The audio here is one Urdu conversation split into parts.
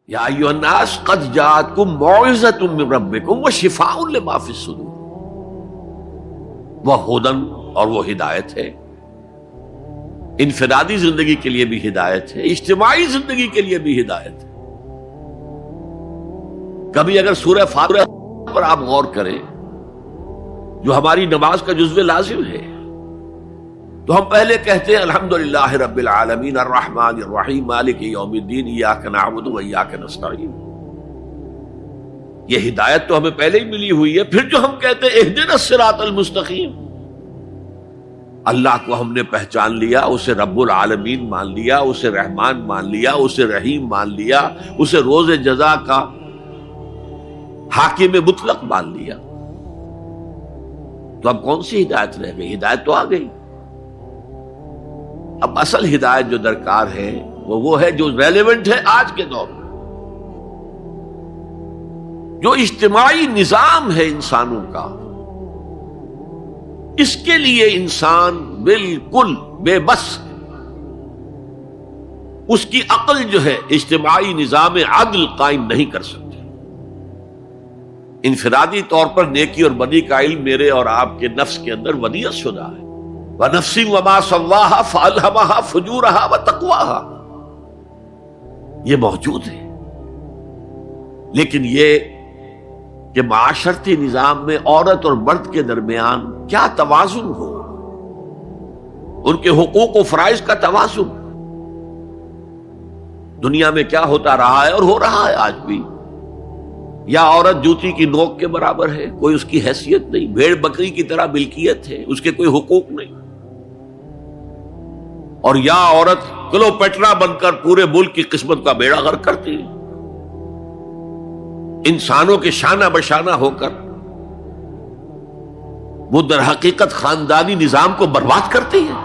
یا ایھا الناس قد جاءتکم موعظۃ من ربکم وشفاء لما فی الصدور، وہ ہدن اور وہ ہدایت ہے، انفرادی زندگی کے لیے بھی ہدایت ہے، اجتماعی زندگی کے لیے بھی ہدایت ہے۔ کبھی اگر سورہ فاتحہ پر آپ غور کریں جو ہماری نماز کا جزو لازم ہے، تو ہم پہلے کہتے ہیں الحمدللہ رب العالمین الرحمن الرحیم مالک یوم الدین ایاک نعبد و ایاک نستعین۔ یہ ہدایت تو ہمیں پہلے ہی ملی ہوئی ہے۔ پھر جو ہم کہتے ہیں اہدنا الصراط المستقیم، اللہ کو ہم نے پہچان لیا، اسے رب العالمین مان لیا، اسے رحمان مان لیا، اسے رحیم مان لیا، اسے روز جزا کا حاکم مطلق مان لیا، تو اب کون سی ہدایت رہ گئی؟ ہدایت تو آ گئی۔ اب اصل ہدایت جو درکار ہے وہ ہے جو ریلیونٹ ہے آج کے دور میں، جو اجتماعی نظام ہے انسانوں کا، اس کے لیے انسان بالکل بے بس ہے۔ اس کی عقل جو ہے اجتماعی نظام عدل قائم نہیں کر سکتی۔ انفرادی طور پر نیکی اور بدی کا علم میرے اور آپ کے نفس کے اندر ودیعت شدہ ہے۔ وَنَفْسٍ وَمَا سَوَّاهَا فَأَلْهَمَهَا فُجُورَهَا وَتَقْوَاهَا، یہ موجود ہے، لیکن یہ کہ معاشرتی نظام میں عورت اور مرد کے درمیان کیا توازن ہو، ان کے حقوق و فرائض کا توازن۔ دنیا میں کیا ہوتا رہا ہے اور ہو رہا ہے آج بھی، یا عورت جوتی کی نوک کے برابر ہے، کوئی اس کی حیثیت نہیں، بھیڑ بکری کی طرح ملکیت ہے، اس کے کوئی حقوق نہیں، اور یا عورت کلوپیٹرا بن کر پورے ملک کی قسمت کا بیڑا غرق کرتی ہے، انسانوں کے شانہ بشانہ ہو کر وہ در حقیقت خاندانی نظام کو برباد کرتی ہے۔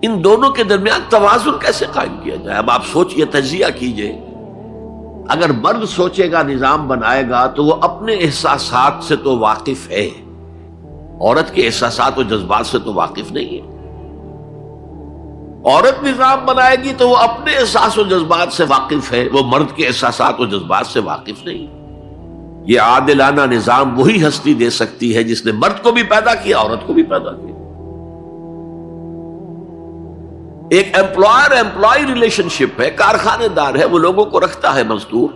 ان دونوں کے درمیان توازن کیسے قائم کیا جائے؟ اب آپ سوچئے، تجزیہ کیجئے۔ اگر مرد سوچے گا، نظام بنائے گا، تو وہ اپنے احساسات سے تو واقف ہے، عورت کے احساسات و جذبات سے تو واقف نہیں ہے۔ عورت نظام بنائے گی تو وہ اپنے احساس و جذبات سے واقف ہے، وہ مرد کے احساسات و جذبات سے واقف نہیں۔ یہ عادلانہ نظام وہی ہستی دے سکتی ہے جس نے مرد کو بھی پیدا کیا، عورت کو بھی پیدا کیا۔ ایک ایمپلائر ایمپلائی ریلیشن شپ ہے، کارخانے دار ہے، وہ لوگوں کو رکھتا ہے مزدور۔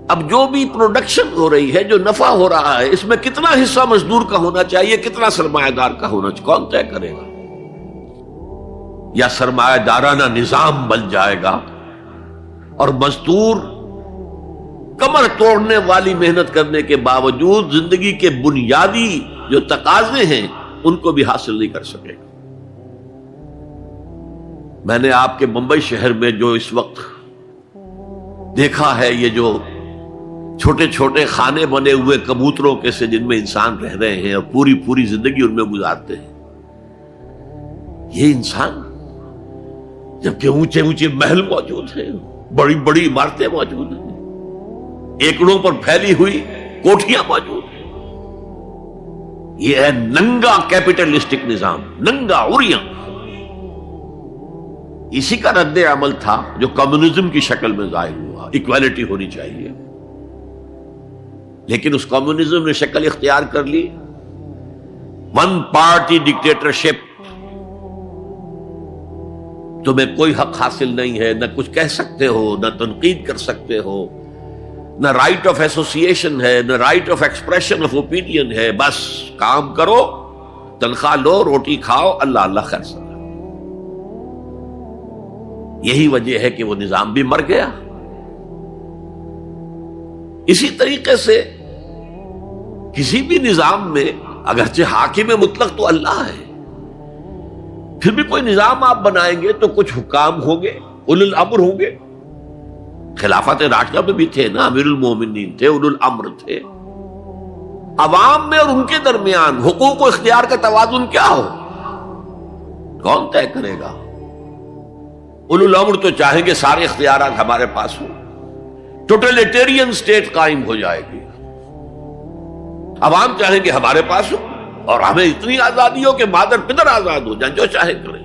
اب جو بھی پروڈکشن ہو رہی ہے، جو نفع ہو رہا ہے، اس میں کتنا حصہ مزدور کا ہونا چاہیے، کتنا سرمایہ دار کا ہونا چاہیے، کون طے کرے گا؟ یا سرمایہ دارانہ نظام بن جائے گا اور مزدور کمر توڑنے والی محنت کرنے کے باوجود زندگی کے بنیادی جو تقاضے ہیں ان کو بھی حاصل نہیں کر سکے گا۔ میں نے آپ کے ممبئی شہر میں جو اس وقت دیکھا ہے، یہ جو چھوٹے چھوٹے خانے بنے ہوئے کبوتروں کے سے جن میں انسان رہ رہے ہیں اور پوری زندگی ان میں گزارتے ہیں، یہ انسان، جبکہ اونچے اونچے محل موجود ہیں، بڑی بڑی عمارتیں موجود ہیں، ایکڑوں پر پھیلی ہوئی کوٹھیاں موجود ہیں، یہ ہے ننگا کیپٹلسٹک نظام، ننگا عریاں۔ اسی کا رد عمل تھا جو کمیونزم کی شکل میں ظاہر ہوا، ایکویلٹی ہونی چاہیے، لیکن اس کمیونزم نے شکل اختیار کر لی ون پارٹی ڈکٹیٹرشپ۔ تمہیں کوئی حق حاصل نہیں ہے، نہ کچھ کہہ سکتے ہو، نہ تنقید کر سکتے ہو، نہ رائٹ آف ایسوسیشن ہے، نہ right of expression of opinion ہے، بس کام کرو، تنخواہ لو، روٹی کھاؤ، اللہ اللہ خیر سلام۔ یہی وجہ ہے کہ وہ نظام بھی مر گیا۔ اسی طریقے سے کسی بھی نظام میں اگرچہ حاکم مطلق تو اللہ ہے، پھر بھی کوئی نظام آپ بنائیں گے تو کچھ حکام ہوں گے، اولو الامر ہوں گے۔ خلافت راشدہ میں بھی تھے نا، امیر المومنین تھے، اولو الامر تھے۔ عوام میں اور ان کے درمیان حقوق و اختیار کا توازن کیا ہو، کون طے کرے گا؟ اولو الامر تو چاہیں گے سارے اختیارات ہمارے پاس ہوں، ٹوٹلیٹیرین سٹیٹ قائم ہو جائے گی۔ عوام چاہیں گے ہمارے پاس ہو اور ہمیں اتنی آزادی ہو کہ مادر پدر آزاد ہو جائیں، جو چاہے کریں۔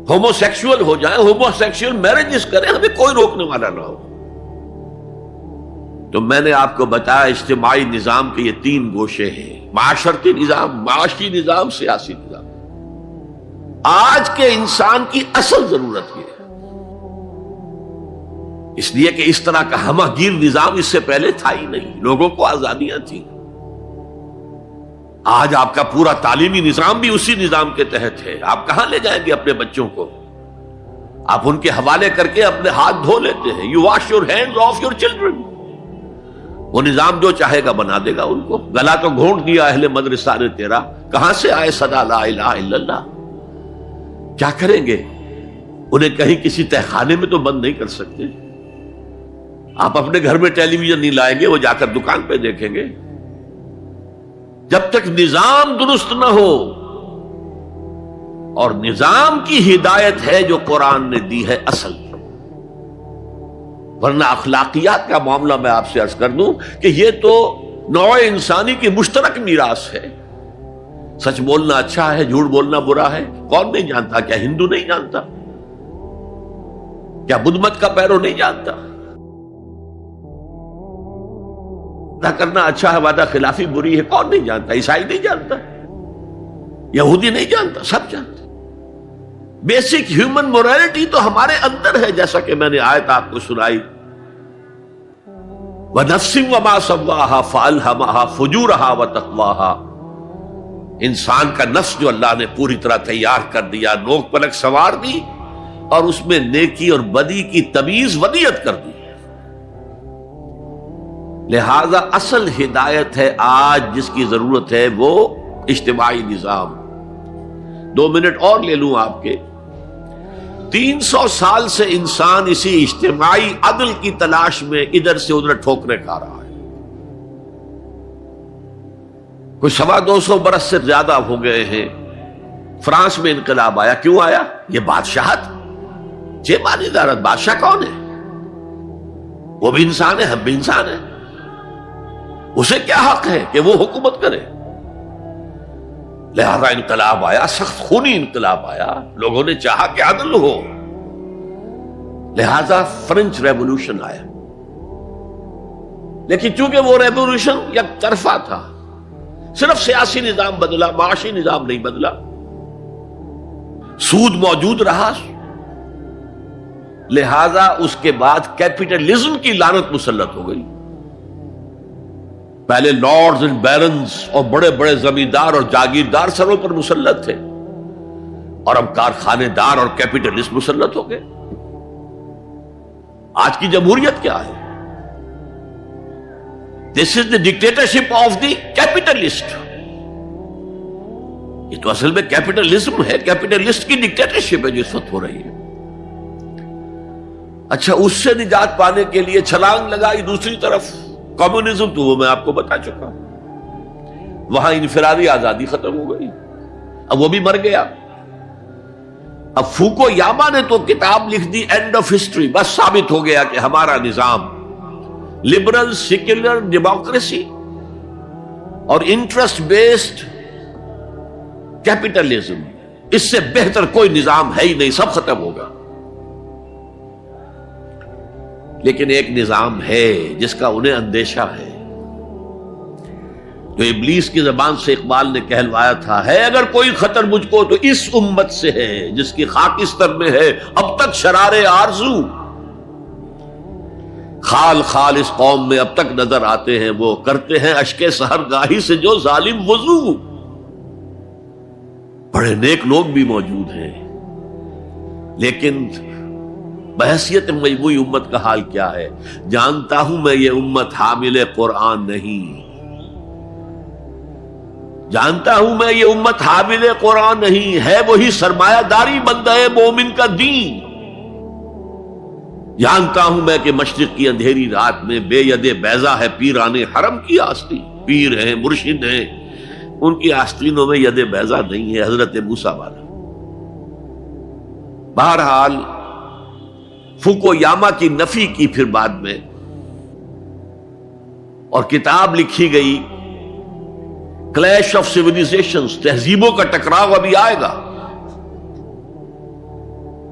ہومو سیکسول ہو جائیں، ہومو سیکسول میرجز کریں، ہمیں کوئی روکنے والا نہ ہو۔ تو میں نے آپ کو بتایا اجتماعی نظام کے یہ 3 گوشے ہیں: معاشرتی نظام، معاشی نظام، سیاسی نظام۔ آج کے انسان کی اصل ضرورت یہ ہے، اس لیے کہ اس طرح کا ہمہ گیر نظام اس سے پہلے تھا ہی نہیں، لوگوں کو آزادیاں تھیں۔ آج آپ کا پورا تعلیمی نظام بھی اسی نظام کے تحت ہے۔ آپ کہاں لے جائیں گے اپنے بچوں کو؟ آپ ان کے حوالے کر کے اپنے ہاتھ دھو لیتے ہیں۔ You wash your hands of your children. وہ نظام جو چاہے گا بنا دے گا ان کو۔ گلا تو گھونٹ دیا اہل مدرسہ نے تیرا، کہاں سے آئے صدا لا الہ الا اللہ؟ کیا کریں گے؟ انہیں کہیں کسی تہخانے میں تو بند نہیں کر سکتے۔ آپ اپنے گھر میں ٹیلی ویژن نہیں لائیں گے، وہ جا کر دکان پہ دیکھیں گے۔ جب تک نظام درست نہ ہو، اور نظام کی ہدایت ہے جو قرآن نے دی ہے اصل، ورنہ اخلاقیات کا معاملہ میں آپ سے عرض کر دوں کہ یہ تو نوع انسانی کی مشترک میراث ہے۔ سچ بولنا اچھا ہے، جھوٹ بولنا برا ہے، کون نہیں جانتا؟ کیا ہندو نہیں جانتا؟ کیا بدھ مت کا پیرو نہیں جانتا؟ وعدہ کرنا اچھا ہے، وعدہ خلافی بری ہے، کون نہیں جانتا؟ عیسائی نہیں جانتا، یہودی نہیں جانتا، سب جانتے۔ بیسک ہیومن مورالٹی تو ہمارے اندر ہے، جیسا کہ میں نے آیت آپ کو سنائی، وَنَفْسٍ وَمَا سَوَّاهَا فَأَلْهَمَهَا فُجُورَهَا وَتَقْوَاهَا۔ انسان کا نفس جو اللہ نے پوری طرح تیار کر دیا، نوک پلک سنوار دی، اور اس میں نیکی اور بدی کی تمیز ودیت کر دی۔ لہذا اصل ہدایت ہے آج جس کی ضرورت ہے وہ اجتماعی نظام۔ 2 منٹ اور لے لوں آپ کے۔ 300 سال سے انسان اسی اجتماعی عدل کی تلاش میں ادھر سے ادھر ٹھوکریں کھا رہا ہے۔ کوئی 250 برس سے زیادہ ہو گئے ہیں۔ فرانس میں انقلاب آیا، کیوں آیا؟ یہ بادشاہت، جیبانی ادارت۔ بادشاہ کون ہے؟ وہ بھی انسان ہے، ہم بھی انسان ہیں۔ اسے کیا حق ہے کہ وہ حکومت کرے؟ لہذا انقلاب آیا، سخت خونی انقلاب آیا، لوگوں نے چاہا کہ عدل ہو، لہذا فرینچ ریولوشن آیا۔ لیکن چونکہ وہ ریولوشن یک طرفہ تھا، صرف سیاسی نظام بدلا، معاشی نظام نہیں بدلا، سود موجود رہا، لہذا اس کے بعد کیپٹلزم کی لعنت مسلط ہو گئی۔ پہلے لارڈز اینڈ بیرنز اور بڑے بڑے زمیندار اور جاگیردار سروں پر مسلط تھے، اور اب کارخانے دار اور کیپٹلسٹ مسلط ہو گئے۔ آج کی جمہوریت کیا ہے؟ دس از دی ڈکٹیٹرشپ آف دی کیپٹلسٹ۔ یہ تو اصل میں کیپٹلزم ہے، کیپٹلسٹ کی ڈکٹیٹرشپ ہے جو اس وقت ہو رہی ہے۔ اچھا، اس سے نجات پانے کے لیے چھلانگ لگائی دوسری طرف کمیونزم، تو وہ میں آپ کو بتا چکا ہوں، وہاں انفرادی آزادی ختم ہو گئی، اب وہ بھی مر گیا۔ اب فوکو یاما نے تو کتاب لکھ دی اینڈ آف ہسٹری، بس ثابت ہو گیا کہ ہمارا نظام لبرل سیکولر ڈیموکریسی اور انٹرسٹ بیسڈ کیپٹلزم، اس سے بہتر کوئی نظام ہے ہی نہیں، سب ختم ہوگا۔ لیکن ایک نظام ہے جس کا انہیں اندیشہ ہے، جو ابلیس کی زبان سے اقبال نے کہلوایا تھا، ہے اگر کوئی خطر مجھ کو تو اس امت سے ہے جس کی خاکستر میں ہے اب تک شرار آرزو۔ خال خال اس قوم میں اب تک نظر آتے ہیں وہ، کرتے ہیں اشک سحر گاہی سے جو ظالم وضو۔ بڑے نیک لوگ بھی موجود ہیں، لیکن بحیثیت مجموعی امت کا حال کیا ہے؟ جانتا ہوں میں یہ امت حامل قرآن نہیں، جانتا ہوں میں یہ امت حامل قرآن نہیں ہے، وہی سرمایہ داری بندہ مومن کا دین۔ جانتا ہوں میں کہ مشرق کی اندھیری رات میں بے ید بیضا ہے پیران حرم کی آستین، پیر ہیں، مرشد ہیں، ان کی آستینوں میں ید بیضا نہیں ہے، حضرت موسیٰ والا۔ بہرحال فوکو یاما کی نفی کی پھر بعد میں، اور کتاب لکھی گئی کلیش آف سیویلائزیشنز، تہذیبوں کا ٹکراؤ ابھی آئے گا۔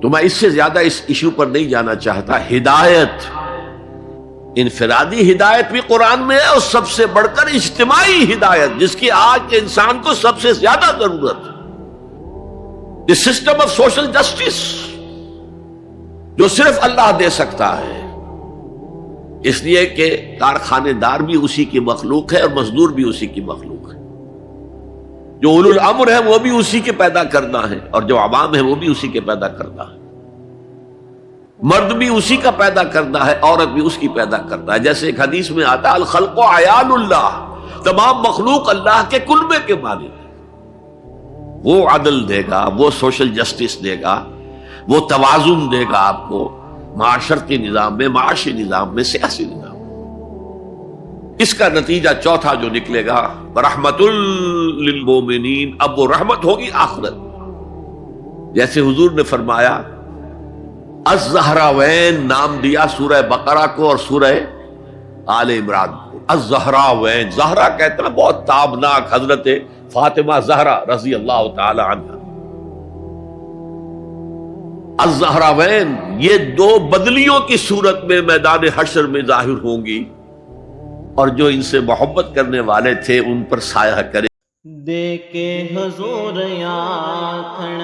تو میں اس سے زیادہ اس ایشو پر نہیں جانا چاہتا. ہدایت، انفرادی ہدایت بھی قرآن میں ہے، اور سب سے بڑھ کر اجتماعی ہدایت جس کی آج کے انسان کو سب سے زیادہ ضرورت ہے، the system of social justice, جو صرف اللہ دے سکتا ہے. اس لیے کہ کارخانے دار بھی اسی کی مخلوق ہے اور مزدور بھی اسی کی مخلوق ہے. جو اولو الامر ہے وہ بھی اسی کے پیدا کرنا ہے، اور جو عوام ہے وہ بھی اسی کے پیدا کرنا ہے. مرد بھی اسی کا پیدا کرنا ہے، عورت بھی اس کی پیدا کرنا ہے. جیسے ایک حدیث میں آتا ہے الخلق عیال اللہ، تمام مخلوق اللہ کے کلبے کے مالک ہے. وہ عدل دے گا، وہ سوشل جسٹس دے گا، وہ توازن دے گا آپ کو معاشرتی نظام میں، معاشی نظام میں، سیاسی نظام میں. اس کا نتیجہ چوتھا جو نکلے گا رحمت للمومنین، اب وہ رحمت ہوگی آخرت. جیسے حضور نے فرمایا الزہراوین نام دیا سورہ بقرہ کو اور سورہ آل عمران کو. الزہراوین، زہرا کہتے ہیں بہت تابناک حضرت فاطمہ زہرا رضی اللہ تعالی عنہ. الزہراوین یہ دو بدلیوں کی صورت میں میدان حشر میں ظاہر ہوں گی، اور جو ان سے محبت کرنے والے تھے ان پر سایہ کرے. دے کے حضور آکھن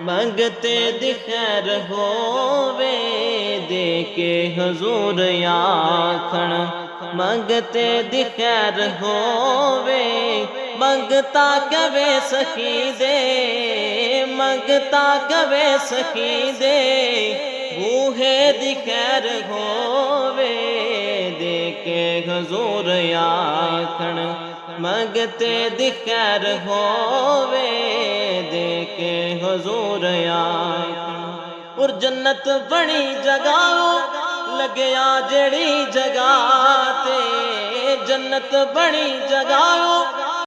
منگتے دی خیر ہووے، دے کے حضور آکھن منگتے دی خیر ہووے. منگتا کبے سخی دے، منگتا کبے سخی دے، بوہے دی خیر ہووے. دے کے حضور آکھن منگتے دی خیر ہووے، دے کے حضور آکھن. اور جنت بڑی جگہ لگیا جڑی جگہ تے، جنت بڑی جگہ